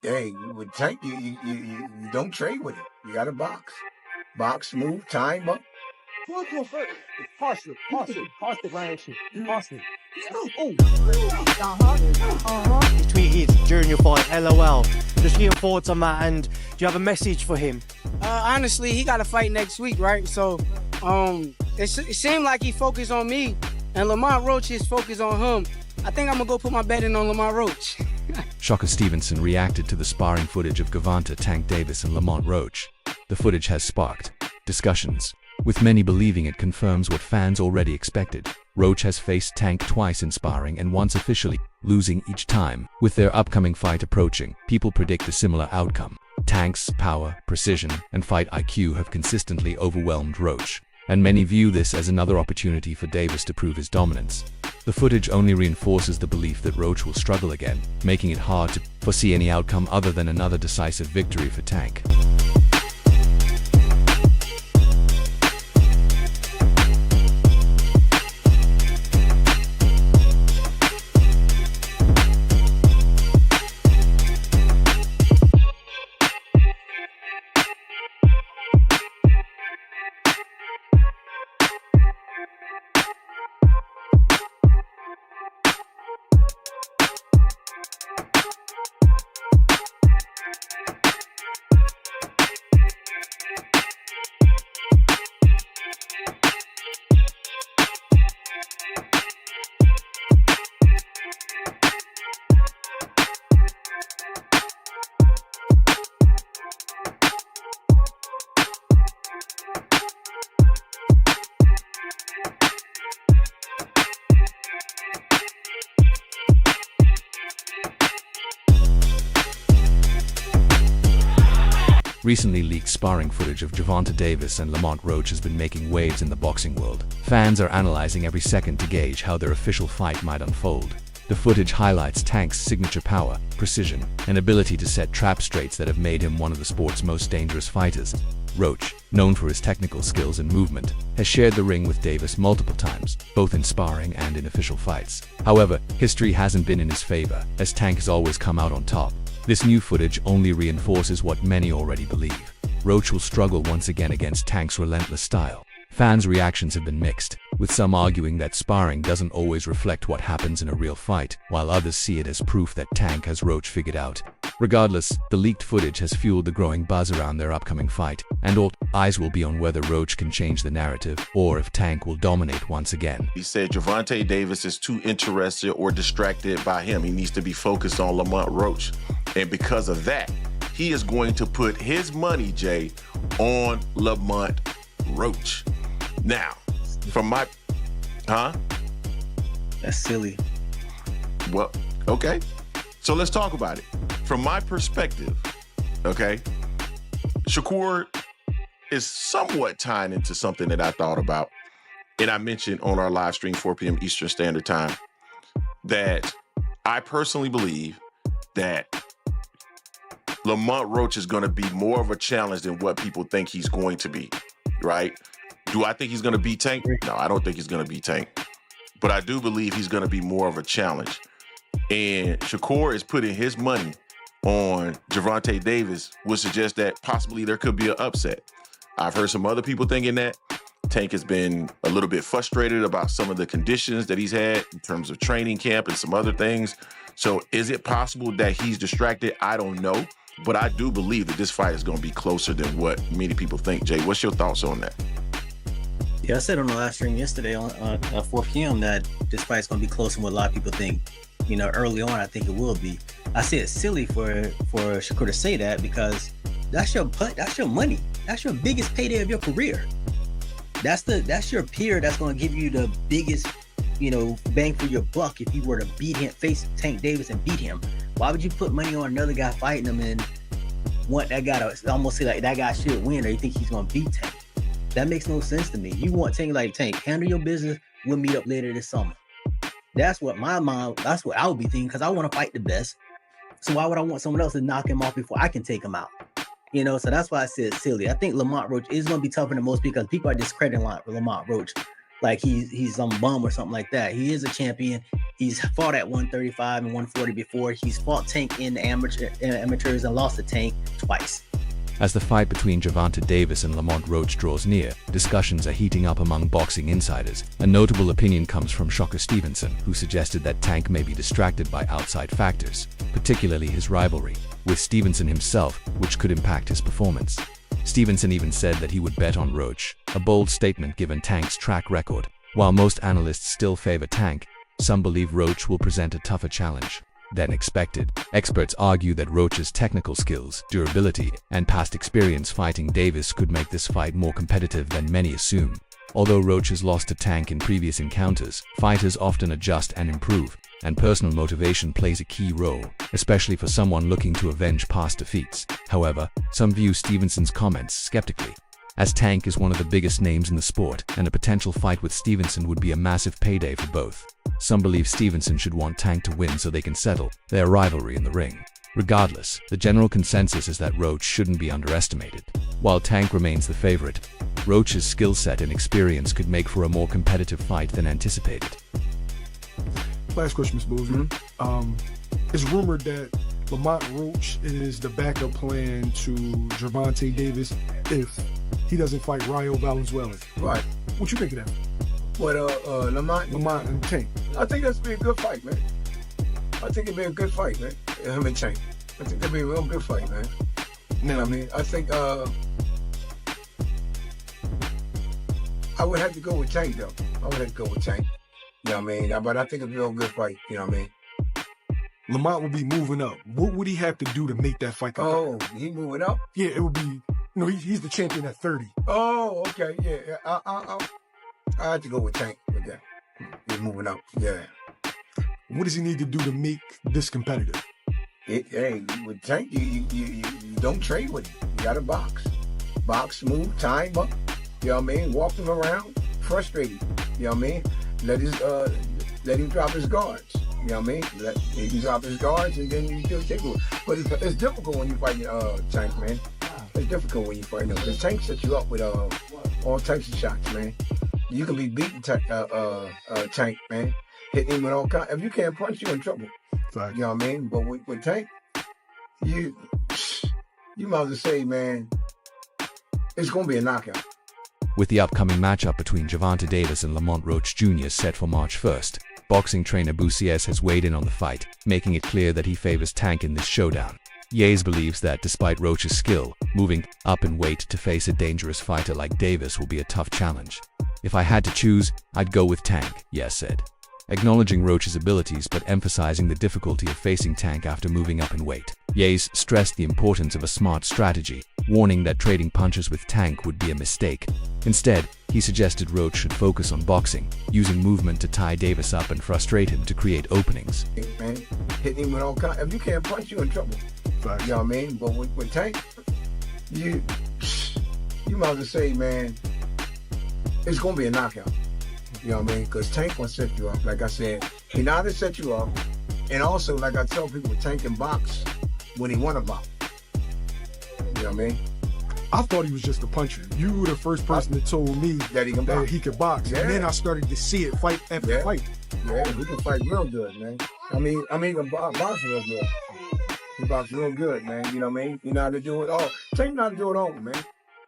Hey, with Tank, you don't trade with him. You got to box, move, time up. Partial violation. Partial. He tweeted during your fight, LOL. Just your thoughts on that, and do you have a message for him? Honestly, he got a fight next week, right? So, it seemed like he focused on me, and Lamont Roach is focused on him. I think I'm gonna go put my bet in on Lamont Roach. Shakur Stevenson reacted to the sparring footage of Gervonta Tank Davis and Lamont Roach. The footage has sparked discussions, with many believing it confirms what fans already expected. Roach has faced Tank twice in sparring and once officially, losing each time. With their upcoming fight approaching, people predict a similar outcome. Tank's power, precision, and fight IQ have consistently overwhelmed Roach, and many view this as another opportunity for Davis to prove his dominance. The footage only reinforces the belief that Roach will struggle again, making it hard to foresee any outcome other than another decisive victory for Tank. Recently leaked sparring footage of Gervonta Davis and Lamont Roach has been making waves in the boxing world. Fans are analyzing every second to gauge how their official fight might unfold. The footage highlights Tank's signature power, precision, and ability to set trap straights that have made him one of the sport's most dangerous fighters. Roach, known for his technical skills and movement, has shared the ring with Davis multiple times, both in sparring and in official fights. However, history hasn't been in his favor, as Tank has always come out on top. This new footage only reinforces what many already believe. Roach will struggle once again against Tank's relentless style. Fans' reactions have been mixed, with some arguing that sparring doesn't always reflect what happens in a real fight, while others see it as proof that Tank has Roach figured out. Regardless, the leaked footage has fueled the growing buzz around their upcoming fight, and all eyes will be on whether Roach can change the narrative or if Tank will dominate once again. He said Gervonta Davis is too interested or distracted by him. He needs to be focused on Lamont Roach. And because of that, he is going to put his money, Jay, on Lamont Roach. Now, from my... That's silly. Well, okay. So let's talk about it. From my perspective, okay, Shakur is somewhat tying into something that I thought about, and I mentioned on our live stream, 4 p.m. Eastern Standard Time, that I personally believe that Lamont Roach is going to be more of a challenge than what people think he's going to be, right? Do I think he's going to beat Tank? No, I don't think he's going to beat Tank. But I do believe he's going to be more of a challenge. And Shakur is putting his money on Gervonta Davis, would suggest that possibly there could be an upset. I've heard some other people thinking that. Tank has been a little bit frustrated about some of the conditions that he's had in terms of training camp and some other things. So is it possible that he's distracted? I don't know. But I do believe that this fight is going to be closer than what many people think. Jay, what's your thoughts on that? Yeah, I said on the live stream yesterday on 4 p.m. that this fight's going to be closer than what a lot of people think. You know, early on, I think it will be. I say it's silly for Shakur to say that because that's your money. That's your biggest payday of your career. That's your peer that's going to give you the biggest, bang for your buck if you were to face Tank Davis and beat him. Why would you put money on another guy fighting him and want that guy to almost say like that guy should win, or you think he's going to beat Tank? That makes no sense to me. You want Tank like Tank, handle your business. We'll meet up later this summer. That's what I would be thinking, because I want to fight the best. So why would I want someone else to knock him off before I can take him out? So that's why I said silly. I think Lamont Roach is going to be tougher than most because people are discrediting Lamont Roach like he's some bum or something like that. He is a champion. He's fought at 135 and 140 before. He's fought Tank in the amateurs and lost to Tank twice. As the fight between Gervonta Davis and Lamont Roach draws near, discussions are heating up among boxing insiders. A notable opinion comes from Shakur Stevenson, who suggested that Tank may be distracted by outside factors, particularly his rivalry with Stevenson himself, which could impact his performance. Stevenson even said that he would bet on Roach, a bold statement given Tank's track record. While most analysts still favor Tank, some believe Roach will present a tougher challenge than expected. Experts argue that Roach's technical skills, durability, and past experience fighting Davis could make this fight more competitive than many assume. Although Roach has lost to Tank in previous encounters, fighters often adjust and improve, and personal motivation plays a key role, especially for someone looking to avenge past defeats. However, some view Stevenson's comments skeptically, as Tank is one of the biggest names in the sport, and a potential fight with Stevenson would be a massive payday for both. Some believe Stevenson should want Tank to win so they can settle their rivalry in the ring. Regardless, the general consensus is that Roach shouldn't be underestimated. While Tank remains the favorite, Roach's skill set and experience could make for a more competitive fight than anticipated. Last question, Ms. Boozer. It's rumored that Lamont Roach is the backup plan to Gervonta Davis if he doesn't fight Rayo Valenzuela. Right. What you think of that? What, Lamont? Lamont and Tank. I think that's be a good fight, man. I think it'd be a good fight, man. Him and Tank. I think that'd be a real good fight, man. You know what I mean? I think, I would have to go with Tank, though. I would have to go with Tank. You know what I mean? But I think it'd be a real good fight. You know what I mean? Lamont will be moving up. What would he have to do to make that fight? Oh, he moving up? Yeah, it would be. You know, he's the champion at 30. Oh, okay, yeah. I have to go with Tank with that. He's moving up, yeah. What does he need to do to make this competitive? Hey, with Tank, you don't trade with him. You got to box. Box, move, time up. You know what I mean? Walk him around, frustrate him. You know what I mean? Let him drop his guards. You know what I mean? He can drop his guards and then you still take it. But it's difficult when you fight Tank, man. It's difficult when you fight him. Because Tank sets you up with all types of shots, man. You can be beating Tank, man. Hitting him with all kinds. If you can't punch, you're in trouble. Fact. You know what I mean? But with Tank, you might as well say, man, it's going to be a knockout. With the upcoming matchup between Gervonta Davis and Lamont Roach Jr. set for March 1st, boxing trainer Busies has weighed in on the fight, making it clear that he favors Tank in this showdown. Yates believes that despite Roach's skill, moving up in weight to face a dangerous fighter like Davis will be a tough challenge. If I had to choose, I'd go with Tank, Yates said, acknowledging Roach's abilities but emphasizing the difficulty of facing Tank after moving up in weight. Yates stressed the importance of a smart strategy, warning that trading punches with Tank would be a mistake. Instead, he suggested Roach should focus on boxing, using movement to tie Davis up and frustrate him to create openings. Man, hitting him with all kinds. If you can't punch, you're in trouble. Fact. You know what I mean? But with Tank, you might as well say, man, it's going to be a knockout. You know what I mean? Because Tank will set you up. Like I said, he know how to set you up. And also, like I tell people, Tank can box when he want to box. You know what I mean? I thought he was just a puncher. You were the first person that told me that he could box. Yeah. And then I started to see it fight after fight. Yeah, he can fight real good, man. I mean, he can box real good. He box real good, man. You know what I mean? You know how to do it all. Tank know how to do it all, man.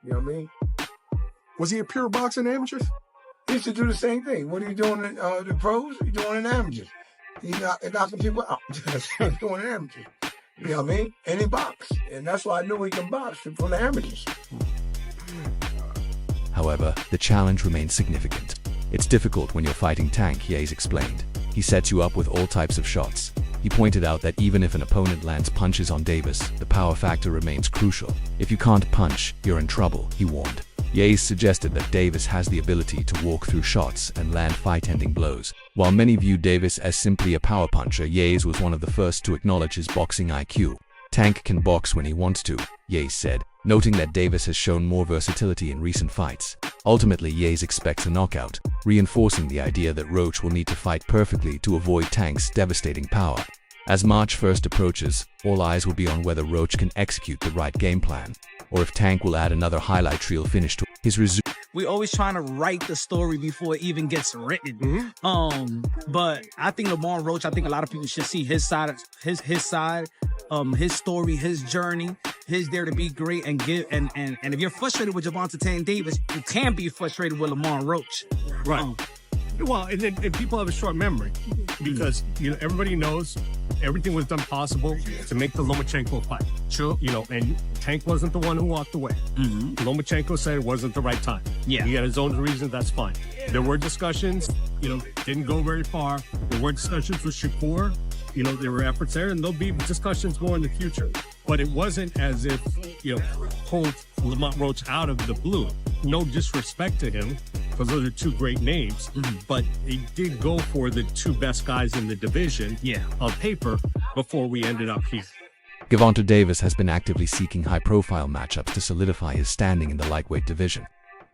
You know what I mean? Was he a pure boxer in amateurs? He used to do the same thing. What are you doing in the pros? He's doing in amateurs. He's knocking people out. That's what he's doing in amateurs. You know what I mean? And he box. And that's why I knew he can box from the amateurs. However, the challenge remains significant. It's difficult when you're fighting Tank, Yates explained. He sets you up with all types of shots. He pointed out that even if an opponent lands punches on Davis, the power factor remains crucial. If you can't punch, you're in trouble, he warned. Yates suggested that Davis has the ability to walk through shots and land fight-ending blows. While many view Davis as simply a power puncher, Yates was one of the first to acknowledge his boxing IQ. Tank can box when he wants to, Yates said, noting that Davis has shown more versatility in recent fights. Ultimately, Yates expects a knockout, reinforcing the idea that Roach will need to fight perfectly to avoid Tank's devastating power. As March 1st approaches, all eyes will be on whether Roach can execute the right game plan, or if Tank will add another highlight reel finish to his resume. we always trying to write the story before it even gets written. But I think Lamont Roach, I think a lot of people should see his side, his side, his story, his journey, his dare to be great and give. And if you're frustrated with Gervonta Davis, you can be frustrated with Lamont Roach. Right. Well, and people have a short memory because everybody knows everything was done possible to make the Lomachenko fight. True. And Tank wasn't the one who walked away. Lomachenko said it wasn't the right time. Yeah. He had his own reasons. That's fine. There were discussions. Didn't go very far. There were discussions with Shakur. There were efforts there, and there'll be discussions more in the future. But it wasn't as if pulled Lamont Roach out of the blue. No disrespect to him, because those are two great names. But he did go for the two best guys in the division on paper before we ended up here. Gervonta Davis has been actively seeking high-profile matchups to solidify his standing in the lightweight division.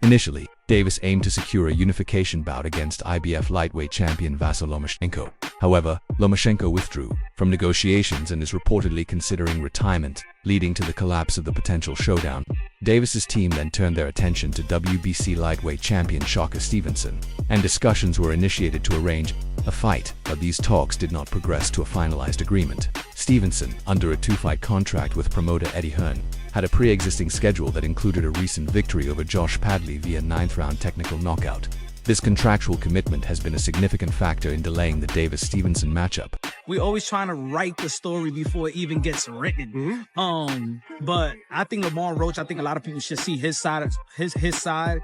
Initially, Davis aimed to secure a unification bout against IBF lightweight champion Vasiliy Lomachenko. However, Lomachenko withdrew from negotiations and is reportedly considering retirement, leading to the collapse of the potential showdown. Davis's team then turned their attention to WBC lightweight champion Shakur Stevenson, and discussions were initiated to arrange a fight, but these talks did not progress to a finalized agreement. Stevenson, under a two-fight contract with promoter Eddie Hearn, had a pre-existing schedule that included a recent victory over Josh Padley via 9th-round technical knockout. This contractual commitment has been a significant factor in delaying the Davis-Stevenson matchup. We always trying to write the story before it even gets written. But I think Lamont Roach, I think a lot of people should see his side, his side,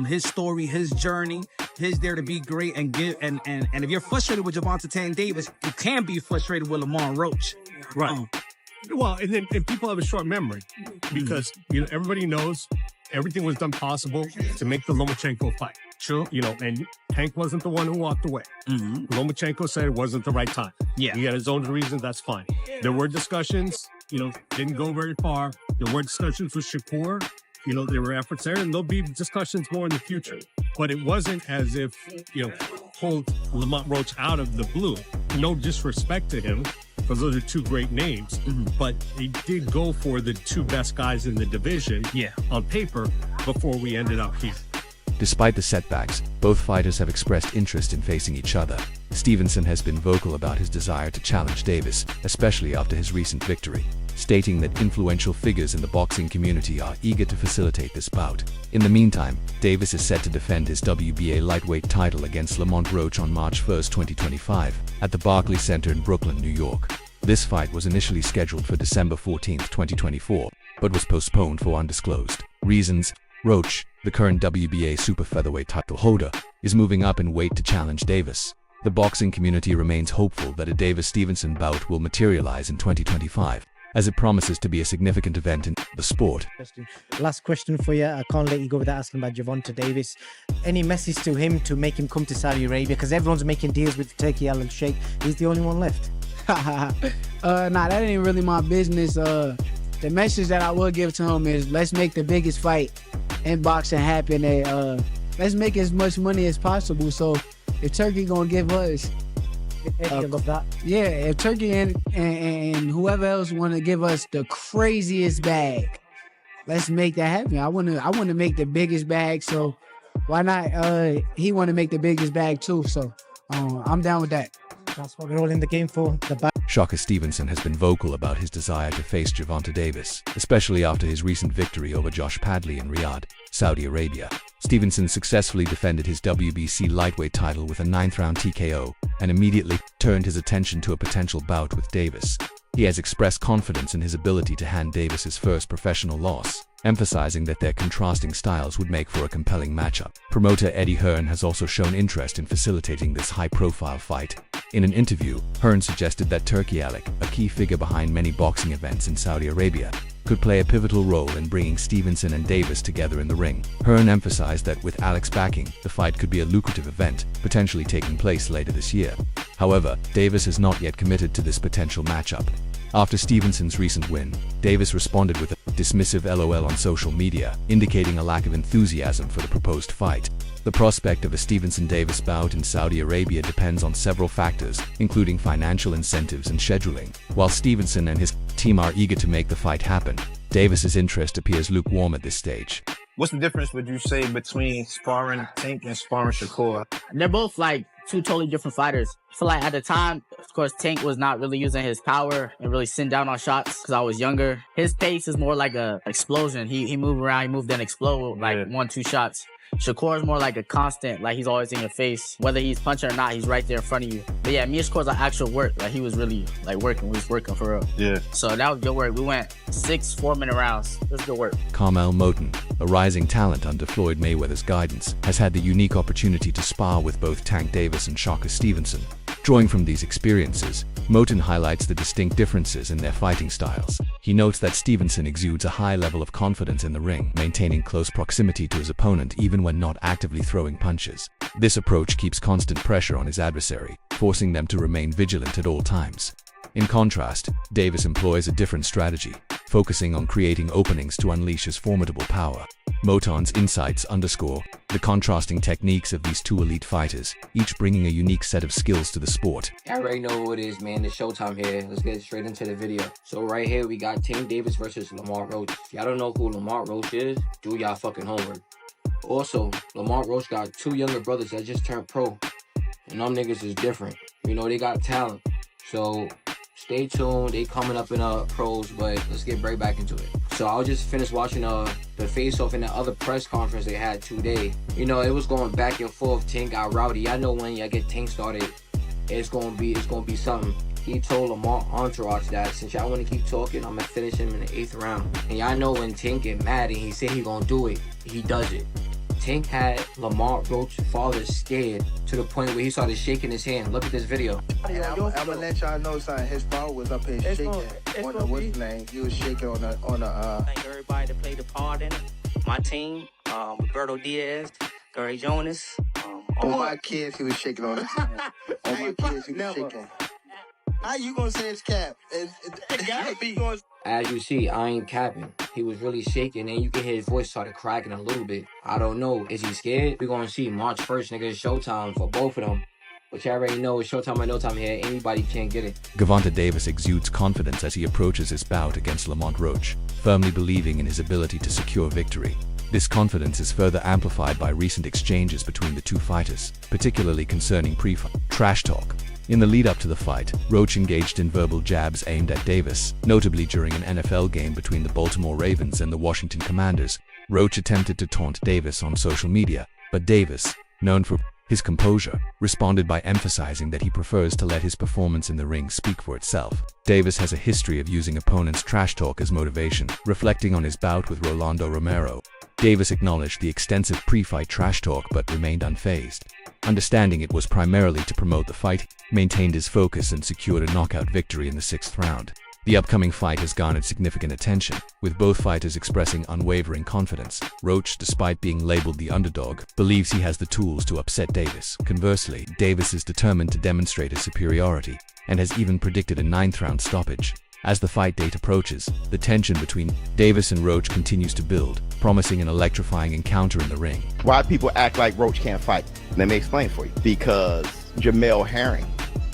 his story, his journey, his dare to be great and give. And if you're frustrated with Gervonta Davis, you can be frustrated with Lamont Roach. Right. Well, and people have a short memory because everybody knows everything was done possible to make the Lomachenko fight. True. And Tank wasn't the one who walked away. Lomachenko said it wasn't the right time. Yeah. He had his own reasons. That's fine. There were discussions. Didn't go very far. There were discussions with Shakur. There were efforts there, and there'll be discussions more in the future. But it wasn't as if pulled Lamont Roach out of the blue. No disrespect to him, because those are two great names. But he did go for the two best guys in the division on paper before we ended up here. Despite the setbacks, both fighters have expressed interest in facing each other. Stevenson has been vocal about his desire to challenge Davis, especially after his recent victory, stating that influential figures in the boxing community are eager to facilitate this bout. In the meantime, Davis is set to defend his WBA lightweight title against Lamont Roach on March 1, 2025, at the Barclays Center in Brooklyn, New York. This fight was initially scheduled for December 14, 2024, but was postponed for undisclosed reasons. Roach, the current WBA super featherweight title holder, is moving up in weight to challenge Davis. The boxing community remains hopeful that a Davis-Stevenson bout will materialize in 2025, as it promises to be a significant event in the sport. Last question for you. I can't let you go without asking about Gervonta Davis. Any message to him to make him come to Saudi Arabia? Because everyone's making deals with Turkey Al Sheikh. He's the only one left. Nah, that ain't really my business. The message that I will give to him is let's make the biggest fight in boxing happen. And let's make as much money as possible. So if Turkey gonna give us, if Turkey and whoever else want to give us the craziest bag, let's make that happen. I wanna make the biggest bag. So why not? He want to make the biggest bag too. So I'm down with that. That's what we're all in the game for. Shakur Stevenson has been vocal about his desire to face Gervonta Davis, especially after his recent victory over Josh Padley in Riyadh, Saudi Arabia. Stevenson successfully defended his WBC lightweight title with a 9th-round TKO and immediately turned his attention to a potential bout with Davis. He has expressed confidence in his ability to hand Davis his first professional loss, emphasizing that their contrasting styles would make for a compelling matchup. Promoter Eddie Hearn has also shown interest in facilitating this high-profile fight. In an interview, Hearn suggested that Turki Alek, a key figure behind many boxing events in Saudi Arabia, could play a pivotal role in bringing Stevenson and Davis together in the ring. Hearn emphasized that with Alek's backing, the fight could be a lucrative event, potentially taking place later this year. However, Davis has not yet committed to this potential matchup. After Stevenson's recent win, Davis responded with a dismissive LOL on social media, indicating a lack of enthusiasm for the proposed fight. The prospect of a Stevenson-Davis bout in Saudi Arabia depends on several factors, including financial incentives and scheduling. While Stevenson and his team are eager to make the fight happen, Davis's interest appears lukewarm at this stage. What's the difference, would you say, between sparring Tank and sparring Shakur? They're both like two totally different fighters. I feel like at the time, of course, Tank was not really using his power and really sitting down on shots because I was younger. His pace is more like a explosion. He moved around, he moved and explode like 1-2 shots. Shakur is more like a constant, like he's always in your face. Whether he's punching or not, he's right there in front of you. But yeah, me and Shakur's like actual work. Like he was really like working. We was working for real. Yeah. So that was good work. We went 6 4-minute rounds. It was good work. Carmel Moten, a rising talent under Floyd Mayweather's guidance, has had the unique opportunity to spar with both Tank Davis and Shakur Stevenson. Drawing from these experiences, Moten highlights the distinct differences in their fighting styles. He notes that Stevenson exudes a high level of confidence in the ring, maintaining close proximity to his opponent even when not actively throwing punches. This approach keeps constant pressure on his adversary, forcing them to remain vigilant at all times. In contrast, Davis employs a different strategy, focusing on creating openings to unleash his formidable power. Moten's insights underscore the contrasting techniques of these two elite fighters, each bringing a unique set of skills to the sport. I already know who it is, man. It's showtime here. Let's get straight into the video. So right here, we got Tank Davis versus Lamont Roach. If y'all don't know who Lamont Roach is, do y'all fucking homework. Also, Lamont Roach got 2 younger brothers that just turned pro. And them niggas is different. You know, they got talent. So stay tuned. They coming up in pros, but let's get right back into it. So I just finished watching the face-off in the other press conference they had today. You know, it was going back and forth. Tank got rowdy. I know when y'all get Tank started, it's gonna be something. He told Lamont Entourage that since y'all want to keep talking, I'm gonna finish him in the 8th round. And y'all know when Tank get mad and he said he gonna do it, he does it. Tank had Lamont Roach's father scared to the point where he started shaking his hand. Look at this video. And I'm gonna let y'all know something. His father was up here shaking on the what's name. He was shaking on the Thank everybody that played a part in it. My team, Roberto Diaz, Gary Jonas. All my kids, he was shaking on it. All my kids, he was shaking. How you gonna say it's cap? It gotta be. As you see, I ain't capping. He was really shaking, and you can hear his voice started cracking a little bit. I don't know. Is he scared? We're gonna see March 1st, nigga. It's showtime for both of them. But you already know it's showtime or no time here. Anybody can get it. Gervonta Davis exudes confidence as he approaches his bout against Lamont Roach, firmly believing in his ability to secure victory. This confidence is further amplified by recent exchanges between the two fighters, particularly concerning pre-fight trash talk. In the lead-up to the fight, Roach engaged in verbal jabs aimed at Davis, notably during an NFL game between the Baltimore Ravens and the Washington Commanders. Roach attempted to taunt Davis on social media, but Davis, known for his composure, responded by emphasizing that he prefers to let his performance in the ring speak for itself. Davis has a history of using opponents' trash talk as motivation, reflecting on his bout with Rolando Romero. Davis acknowledged the extensive pre-fight trash talk but remained unfazed. Understanding it was primarily to promote the fight, he maintained his focus and secured a knockout victory in the 6th round. The upcoming fight has garnered significant attention, with both fighters expressing unwavering confidence. Roach, despite being labeled the underdog, believes he has the tools to upset Davis. Conversely, Davis is determined to demonstrate his superiority, and has even predicted a 9th-round stoppage. As the fight date approaches, the tension between Davis and Roach continues to build, promising an electrifying encounter in the ring. Why people act like Roach can't fight? Let me explain for you. Because Jamel Herring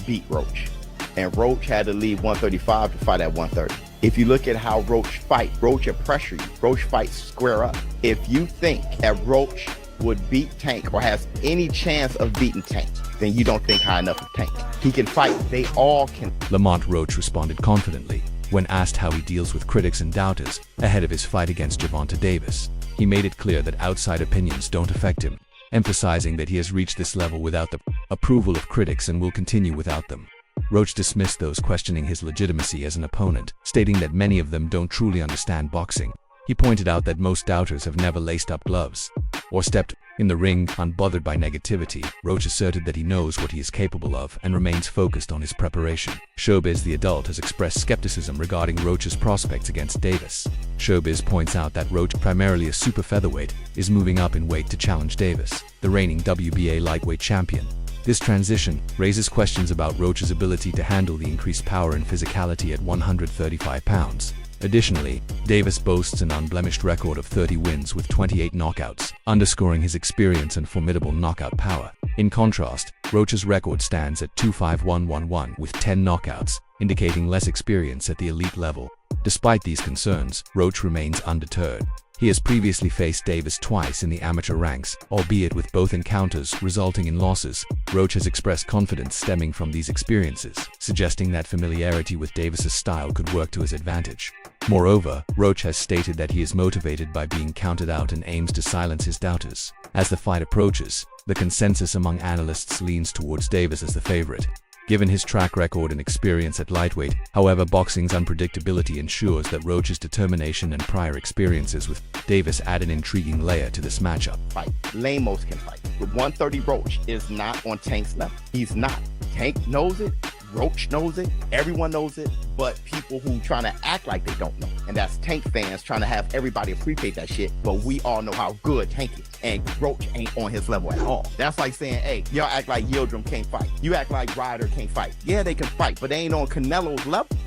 beat Roach, and Roach had to leave 135 to fight at 130. If you look at how Roach fight, Roach will pressure you. Roach fights square up. If you think that Roach would beat Tank or has any chance of beating Tank, then you don't think high enough of Tank. He can fight. They all can. Lamont Roach responded confidently when asked how he deals with critics and doubters ahead of his fight against Gervonta Davis. He made it clear that outside opinions don't affect him, emphasizing that he has reached this level without the approval of critics and will continue without them. Roach dismissed those questioning his legitimacy as an opponent, stating that many of them don't truly understand boxing. He pointed out that most doubters have never laced up gloves or stepped in the ring unbothered by negativity. Roach asserted that he knows what he is capable of and remains focused on his preparation. Showbiz the Adult has expressed skepticism regarding Roach's prospects against Davis. Showbiz points out that Roach, primarily a super featherweight, is moving up in weight to challenge Davis, the reigning WBA lightweight champion. This transition raises questions about Roach's ability to handle the increased power and physicality at 135 pounds. Additionally, Davis boasts an unblemished record of 30 wins with 28 knockouts, underscoring his experience and formidable knockout power. In contrast, Roach's record stands at 2-5-1-1-1 with 10 knockouts, indicating less experience at the elite level. Despite these concerns, Roach remains undeterred. He has previously faced Davis twice in the amateur ranks, albeit with both encounters resulting in losses. Roach has expressed confidence stemming from these experiences, suggesting that familiarity with Davis's style could work to his advantage. Moreover, Roach has stated that he is motivated by being counted out and aims to silence his doubters. As the fight approaches, the consensus among analysts leans towards Davis as the favorite, given his track record and experience at lightweight. However, boxing's unpredictability ensures that Roach's determination and prior experiences with Davis add an intriguing layer to this matchup. Fight. Lamos can fight. But 130 Roach is not on Tank's level. He's not. Tank knows it. Roach knows it. Everyone knows it. But people who trying to act like they don't know. And that's Tank fans trying to have everybody appreciate that shit. But we all know how good Tank is. And Roach ain't on his level at all. That's like saying, hey, y'all act like Yildirim can't fight. You act like Ryder can't fight. Yeah, they can fight, but they ain't on Canelo's level.